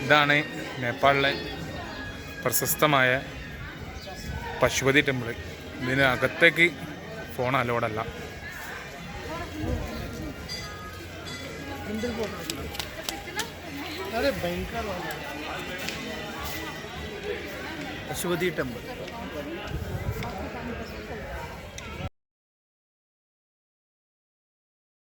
ഇതാണ് നേപ്പാളിലെ പ്രശസ്തമായ പശുപതി ടെമ്പിൾ. ഇതിന് അകത്തേക്ക് ഫോൺ അലോഡല്ല. പശുപതി ടെമ്പിൾ.